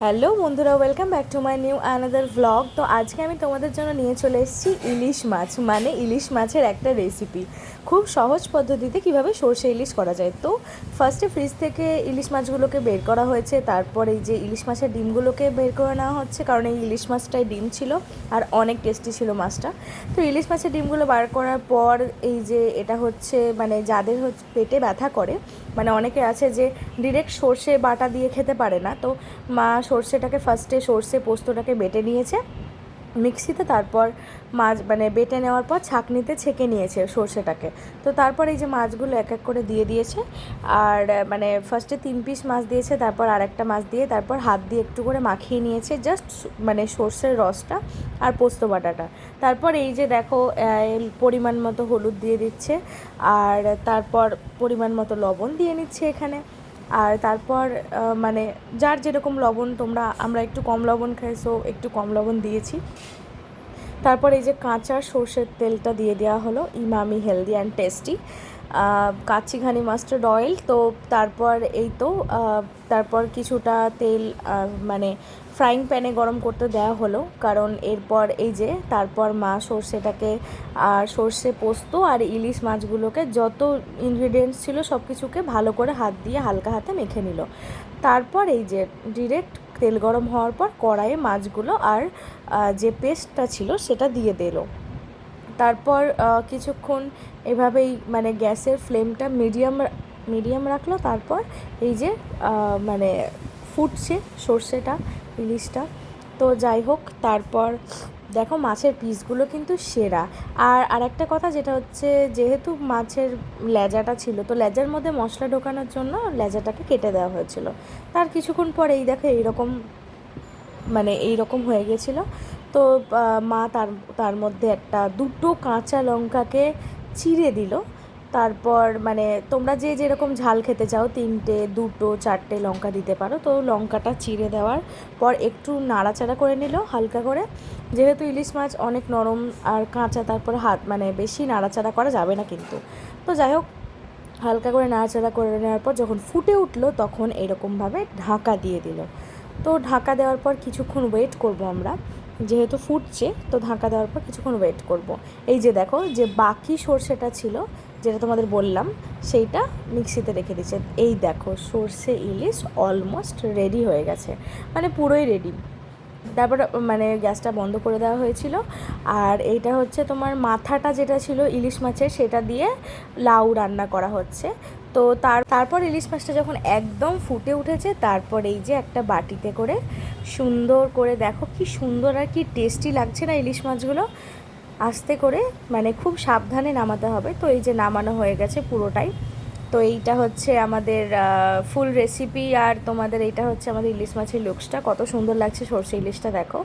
Hello বন্ধুরা, welcome back to my new another vlog. তো আজকে আমি তোমাদের জন্য নিয়ে চলে এসেছি ইলিশ মাছ, মানে ইলিশ মাছের একটা রেসিপি। খুব সহজ পদ্ধতিতে কিভাবে সর্ষে ইলিশ করা যায়। তো ফার্স্টে ফ্রিজ থেকে ইলিশ মাছগুলোকে বের করা হয়েছে, তারপর এই যে ইলিশ মাছের ডিমগুলোকে বের করে নেওয়া হচ্ছে, কারণ এই ইলিশ মাছটায় ডিম ছিল আর অনেক টেস্টি ছিল মাছটা। তো ইলিশ মাছের ডিমগুলো বার করার পর এই যে এটা হচ্ছে মানে যাদের হচ্ছে পেটে ব্যথা করে, মানে অনেকে আছে যে ডিরেক্ট সর্ষে বাটা দিয়ে খেতে পারে না, তো মা সর্ষেটাকে ফার্স্টে সর্ষে পোস্তটাকে বেটে নিয়েছে মিক্সিতে, তারপর মাছ মানে বেটে নেওয়ার পর ছাঁকনিতে ছেঁকে নিয়েছে সর্ষেটাকে। তো তারপর এই যে মাছগুলো এক এক করে দিয়ে দিয়েছে, আর মানে ফার্স্টে 3 পিস মাছ দিয়েছে, তারপর আরেকটা মাছ দিয়ে তারপর হাত দিয়ে একটু করে মাখিয়ে নিয়েছে জাস্ট মানে সর্ষের রসটা আর পোস্ত বাটাটা। তারপর এই যে দেখো পরিমাণ মতো হলুদ দিয়ে দিচ্ছে, আর তারপর পরিমাণ মতো লবণ দিয়ে নিচ্ছে এখানে। আর তারপর মানে যার যেরকম লবণ, আমরা একটু কম লবণ খাই, সো একটু কম লবণ দিয়েছি। তারপর এই যে কাঁচা সর্ষের তেলটা দিয়ে দেওয়া হলো, Emami healthy and tasty kacchi ঘানি মাস্টার্ড অয়েল। তো তারপর এই তো তারপর কিছুটা তেল মানে ফ্রাইং প্যানে গরম করতে দেওয়া হলো, কারণ এরপর এই যে তারপর মা সর্ষেটাকে আর সর্ষে পোস্ত আর ইলিশ মাছগুলোকে যত ইনগ্রিডিয়েন্টস ছিল সব কিছুকে ভালো করে হাত দিয়ে হালকা হাতে মেখে নিল। তারপর এই যে ডিরেক্ট তেল গরম হওয়ার পর কড়াইয়ে মাছগুলো আর যে পেস্টটা ছিল সেটা দিয়ে দিল। তারপর কিছুক্ষণ এভাবেই মানে গ্যাসের ফ্লেমটা মিডিয়াম রাখলো। তারপর এই যে মানে ফুটছে সর্ষেটা, ইলিশটা। তো যাই হোক, তারপর দেখো মাছের পিসগুলো কিন্তু সেরা। আর আরেকটা কথা যেটা হচ্ছে, যেহেতু মাছের লেজাটা ছিল, তো লেজার মধ্যে মশলা ঢোকানোর জন্য লেজাটাকে কেটে দেওয়া হয়েছিল। তার কিছুক্ষণ পর এই দেখো এইরকম মানে এইরকম হয়ে গেছিলো। তো মা তার মধ্যে দুটো কাঁচা লঙ্কাকে চিড়ে দিল। তারপর মানে তোমরা যে যেরকম ঝাল খেতে চাও, 3টে 2টো 4টে লঙ্কা দিতে পারো। তো লঙ্কাটা চিড়ে দেওয়ার পর একটু নাড়াচাড়া করে নিল হালকা করে, যেহেতু ইলিশ মাছ অনেক নরম আর কাঁচা, তারপর হাত মানে বেশি নাড়াচাড়া করা যাবে না কিন্তু। তো যাই হোক, হালকা করে নাড়াচাড়া করে নেওয়ার পর যখন ফুটে উঠলো তখন এরকমভাবে ঢাকা দিয়ে দিল। তো ঢাকা দেওয়ার পর কিছুক্ষণ ওয়েট করব আমরা, যেহেতু ফুটছে তো ঢাকা দেওয়ার পর কিছুক্ষণ ওয়েট করব। এই যে দেখো, যে বাকি সর্ষেটা ছিল যেটা তোমাদের বললাম, সেইটা মিক্সিতে রেখে দিচ্ছে। এই দেখো সর্ষে ইলিশ অলমোস্ট রেডি হয়ে গেছে, মানে পুরোই রেডি। তারপর মানে গ্যাসটা বন্ধ করে দেওয়া হয়েছিল। আর এইটা হচ্ছে তোমার মাথাটা যেটা ছিল ইলিশ মাছের, সেটা দিয়ে লাউ রান্না করা হচ্ছে। তো তারপর ইলিশ মাছটা যখন একদম ফুটে উঠেছে, তারপর এই যে একটা বাটিতে করে সুন্দর করে দেখো কি সুন্দর আর কি টেস্টি লাগছে না ইলিশ মাছগুলো। আস্তে করে মানে খুব সাবধানে নামাতে হবে। তো এই যে নামানো হয়ে গেছে পুরোটাই। তো এইটা হচ্ছে আমাদের ফুল রেসিপি, আর তোমাদের এইটা হচ্ছে আমাদের ইলিশ মাছের লুকসটা। কত সুন্দর লাগছে সর্ষে ইলিশটা দেখো।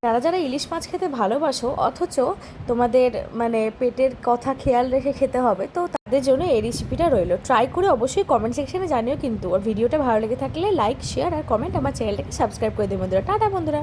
যারা যারা ইলিশ মাছ খেতে ভালোবাসো অথচ তোমাদের মানে পেটের কথা খেয়াল রেখে খেতে হবে, তো তাদের জন্য এই রেসিপিটা রইলো। ট্রাই করে অবশ্যই কমেন্ট সেকশনে জানিও কিন্তু। আর ভিডিওটা ভালো লেগে থাকলে লাইক, শেয়ার আর কমেন্ট, আমার চ্যানেলটাকে সাবস্ক্রাইব করে দিও বন্ধুরা। টাটা বন্ধুরা।